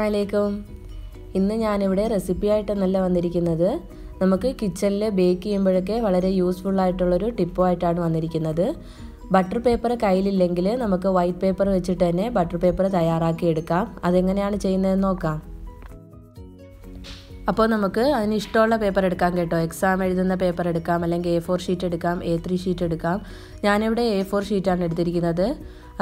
അസ്സലാമലൈക്കും. ഇന്ന് ഞാനിവിടെ റെസിപ്പിയായിട്ടെന്നല്ല വന്നിരിക്കുന്നത്. നമുക്ക് കിച്ചണിൽ ബേക്ക് ചെയ്യുമ്പോഴൊക്കെ വളരെ യൂസ്ഫുൾ ആയിട്ടുള്ളൊരു ടിപ്പുമായിട്ടാണ് വന്നിരിക്കുന്നത്. ബട്ടർ പേപ്പർ കയ്യിലില്ലെങ്കിൽ നമുക്ക് വൈറ്റ് പേപ്പർ വെച്ചിട്ട് തന്നെ ബട്ടർ പേപ്പർ തയ്യാറാക്കി എടുക്കാം. അതെങ്ങനെയാണ് ചെയ്യുന്നതെന്ന് നോക്കാം. അപ്പോൾ നമുക്ക് അതിന് ഇഷ്ടമുള്ള പേപ്പർ എടുക്കാം കേട്ടോ. എക്സാം എഴുതുന്ന പേപ്പർ എടുക്കാം, അല്ലെങ്കിൽ A4 ഷീറ്റ് എടുക്കാം, A3 ഷീറ്റ് എടുക്കാം. ഞാനിവിടെ A4 ഷീറ്റാണ് എടുത്തിരിക്കുന്നത്.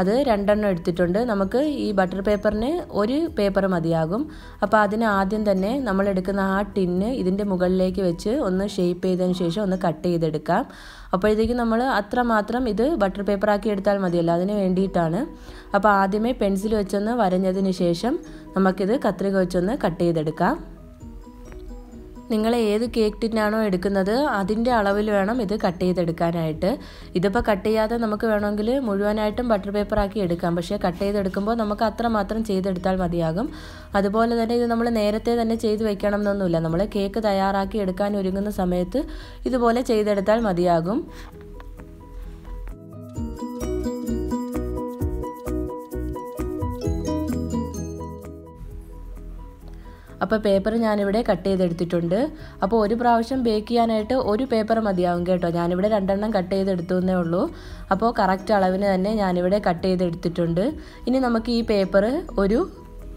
അത് 2 എണ്ണം എടുത്തിട്ടുണ്ട്. നമുക്ക് ഈ ബട്ടർ പേപ്പറിന് ഒരു പേപ്പർ മതിയാകും. അപ്പോൾ അതിന് ആദ്യം തന്നെ നമ്മൾ എടുക്കുന്ന ആ ടിന്ന് ഇതിൻ്റെ മുകളിലേക്ക് വെച്ച് ഒന്ന് ഷേപ്പ് ചെയ്തതിന് ശേഷം ഒന്ന് കട്ട് ചെയ്തെടുക്കാം. അപ്പോഴത്തേക്കും നമ്മൾ അത്രമാത്രം ഇത് ബട്ടർ പേപ്പറാക്കി എടുത്താൽ മതിയല്ലോ, അതിന് വേണ്ടിയിട്ടാണ്. അപ്പോൾ ആദ്യമേ പെൻസിൽ വെച്ചൊന്ന് വരഞ്ഞതിന് ശേഷം നമുക്കിത് കത്രിക വെച്ചൊന്ന് കട്ട് ചെയ്തെടുക്കാം. നിങ്ങൾ ഏത് കേക്ക് ടിന്നാണോ എടുക്കുന്നത് അതിൻ്റെ അളവിൽ വേണം ഇത് കട്ട് ചെയ്തെടുക്കാനായിട്ട്. ഇതിപ്പോൾ കട്ട് ചെയ്യാതെ നമുക്ക് വേണമെങ്കിൽ മുഴുവനായിട്ടും ബട്ടർ പേപ്പറാക്കി എടുക്കാം. പക്ഷേ കട്ട് ചെയ്തെടുക്കുമ്പോൾ നമുക്ക് അത്രമാത്രം ചെയ്തെടുത്താൽ മതിയാകും. അതുപോലെ തന്നെ ഇത് നമ്മൾ നേരത്തെ തന്നെ ചെയ്ത് വെക്കണം എന്നൊന്നുമില്ല. നമ്മൾ കേക്ക് തയ്യാറാക്കി എടുക്കാൻ ഒരുങ്ങുന്ന സമയത്ത് ഇതുപോലെ ചെയ്തെടുത്താൽ മതിയാകും. അപ്പോൾ പേപ്പർ ഞാനിവിടെ കട്ട് ചെയ്തെടുത്തിട്ടുണ്ട്. അപ്പോൾ ഒരു പ്രാവശ്യം ബേക്ക് ചെയ്യാനായിട്ട് ഒരു പേപ്പർ മതിയാവും കേട്ടോ. ഞാനിവിടെ 2 എണ്ണം കട്ട് ചെയ്തെടുത്തേ ഉള്ളൂ. അപ്പോൾ കറക്റ്റ് അളവിന് തന്നെ ഞാനിവിടെ കട്ട് ചെയ്തെടുത്തിട്ടുണ്ട്. ഇനി നമുക്ക് ഈ പേപ്പർ ഒരു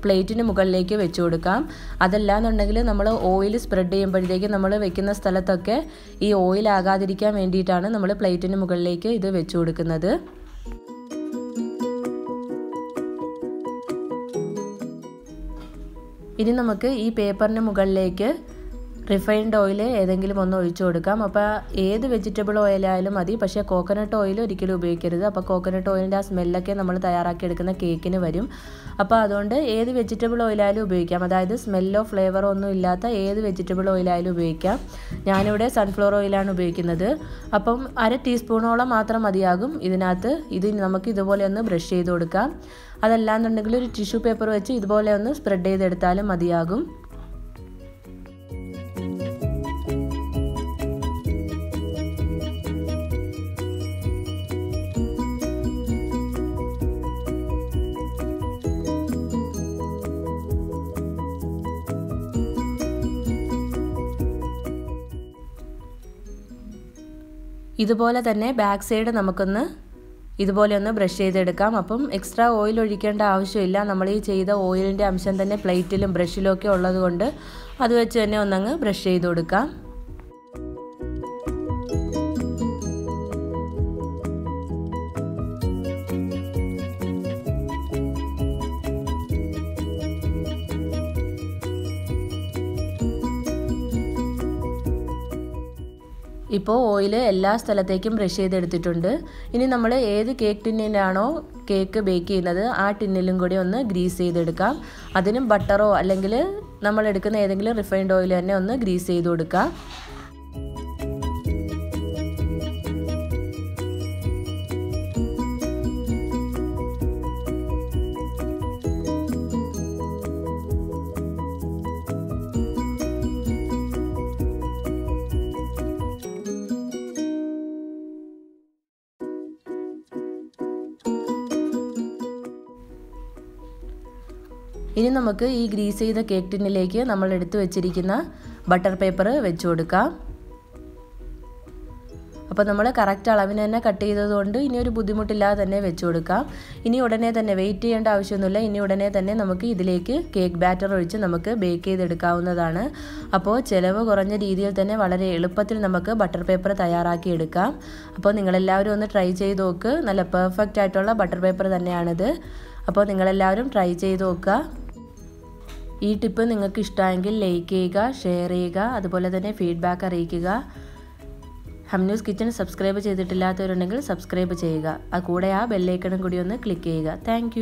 പ്ലേറ്റിന് മുകളിലേക്ക് വെച്ച് കൊടുക്കാം. അതല്ലാന്നുണ്ടെങ്കിൽ നമ്മൾ ഓയിൽ സ്പ്രെഡ് ചെയ്യുമ്പോഴത്തേക്കും നമ്മൾ വെക്കുന്ന സ്ഥലത്തൊക്കെ ഈ ഓയിൽ ആകാതിരിക്കാൻ വേണ്ടിയിട്ടാണ് നമ്മൾ പ്ലേറ്റിന് മുകളിലേക്ക് ഇത് വെച്ച് കൊടുക്കുന്നത്. ഇനി നമുക്ക് ഈ പേപ്പറിന് മുകളിലേക്ക് റിഫൈൻഡ് ഓയിൽ ഏതെങ്കിലും ഒന്ന് ഒഴിച്ചു കൊടുക്കാം. അപ്പോൾ ഏത് വെജിറ്റബിൾ ഓയിലായാലും മതി, പക്ഷേ കോക്കനട്ട് ഓയിൽ ഒരിക്കലും ഉപയോഗിക്കരുത്. അപ്പോൾ കോക്കനട്ട് ഓയിലിൻ്റെ ആ സ്മെല്ലൊക്കെ നമ്മൾ തയ്യാറാക്കി എടുക്കുന്ന കേക്കിന് വരും. അപ്പോൾ അതുകൊണ്ട് ഏത് വെജിറ്റബിൾ ഓയിലായാലും ഉപയോഗിക്കാം. അതായത് സ്മെല്ലോ ഫ്ലേവറോ ഒന്നും ഇല്ലാത്ത ഏത് വെജിറ്റബിൾ ഓയിലായാലും ഉപയോഗിക്കാം. ഞാനിവിടെ സൺഫ്ലവർ ഓയിലാണ് ഉപയോഗിക്കുന്നത്. അപ്പം 1/2 ടീസ്പൂണോളം മാത്രം മതിയാകും ഇതിനകത്ത്. ഇത് നമുക്ക് ഇതുപോലെ ഒന്ന് ബ്രഷ് ചെയ്ത് കൊടുക്കാം. അതല്ലാന്നുണ്ടെങ്കിൽ ഒരു ടിഷ്യൂ പേപ്പർ വെച്ച് ഇതുപോലെ ഒന്ന് സ്പ്രെഡ് ചെയ്തെടുത്താലും മതിയാകും. ഇതുപോലെ തന്നെ ബാക്ക് സൈഡ് നമുക്കൊന്ന് ഇതുപോലെ ഒന്ന് ബ്രഷ് ചെയ്തെടുക്കാം. അപ്പം എക്സ്ട്രാ ഓയിൽ ഒഴിക്കേണ്ട ആവശ്യമില്ല. നമ്മൾ ഈ ചെയ്ത ഓയിലിൻ്റെ അംശം തന്നെ പ്ലേറ്റിലും ബ്രഷിലും ഒക്കെ ഉള്ളത് കൊണ്ട് അത് വെച്ച് തന്നെ ഒന്നങ്ങ് ബ്രഷ് ചെയ്ത് കൊടുക്കാം. ഇപ്പോൾ ഓയിൽ എല്ലാ സ്ഥലത്തേക്കും ബ്രഷ് ചെയ്തെടുത്തിട്ടുണ്ട്. ഇനി നമ്മൾ ഏത് കേക്ക് ടിന്നിലാണോ കേക്ക് ബേക്ക് ചെയ്യുന്നത് ആ ടിന്നിലും കൂടി ഒന്ന് ഗ്രീസ് ചെയ്തെടുക്കാം. അതിനും ബട്ടറോ അല്ലെങ്കിൽ നമ്മൾ എടുക്കുന്ന ഏതെങ്കിലും റിഫൈൻഡ് ഓയിൽ തന്നെ ഒന്ന് ഗ്രീസ് ചെയ്ത് കൊടുക്കാം. ഇനി നമുക്ക് ഈ ഗ്രീസ് ചെയ്ത കേക്ക് ടിന്നിലേക്ക് നമ്മൾ എടുത്തു വെച്ചിരിക്കുന്ന ബട്ടർ പേപ്പർ വെച്ച് കൊടുക്കാം. അപ്പോൾ നമ്മൾ കറക്റ്റ് അളവിന് തന്നെ കട്ട് ചെയ്തതുകൊണ്ട് ഇനി ഒരു ബുദ്ധിമുട്ടില്ലാതെ തന്നെ വെച്ച് കൊടുക്കാം. ഇനി ഉടനെ തന്നെ വെയിറ്റ് ചെയ്യേണ്ട ആവശ്യമൊന്നുമില്ല. ഇനി ഉടനെ തന്നെ നമുക്ക് ഇതിലേക്ക് കേക്ക് ബാറ്റർ ഒഴിച്ച് നമുക്ക് ബേക്ക് ചെയ്തെടുക്കാവുന്നതാണ്. അപ്പോൾ ചിലവ് കുറഞ്ഞ രീതിയിൽ തന്നെ വളരെ എളുപ്പത്തിൽ നമുക്ക് ബട്ടർ പേപ്പർ തയ്യാറാക്കി എടുക്കാം. അപ്പോൾ നിങ്ങളെല്ലാവരും ഒന്ന് ട്രൈ ചെയ്ത് നോക്ക്. നല്ല പെർഫെക്റ്റ് ആയിട്ടുള്ള ബട്ടർ പേപ്പർ തന്നെയാണിത്. അപ്പോൾ നിങ്ങളെല്ലാവരും ട്രൈ ചെയ്ത് നോക്കുക. ഈ ടിപ്പ് നിങ്ങൾക്ക് ഇഷ്ടമായെങ്കിൽ ലൈക്ക് ചെയ്യുക, ഷെയർ ചെയ്യുക, അതുപോലെ തന്നെ ഫീഡ്ബാക്ക് അറിയിക്കുക. ഹംനൂസ് കിച്ചൺ സബ്സ്ക്രൈബ് ചെയ്തിട്ടില്ലാത്തവരുണ്ടെങ്കിൽ സബ്സ്ക്രൈബ് ചെയ്യുക. കൂടെ ആ ബെല്ലൈക്കണും കൂടി ഒന്ന് ക്ലിക്ക് ചെയ്യുക. താങ്ക്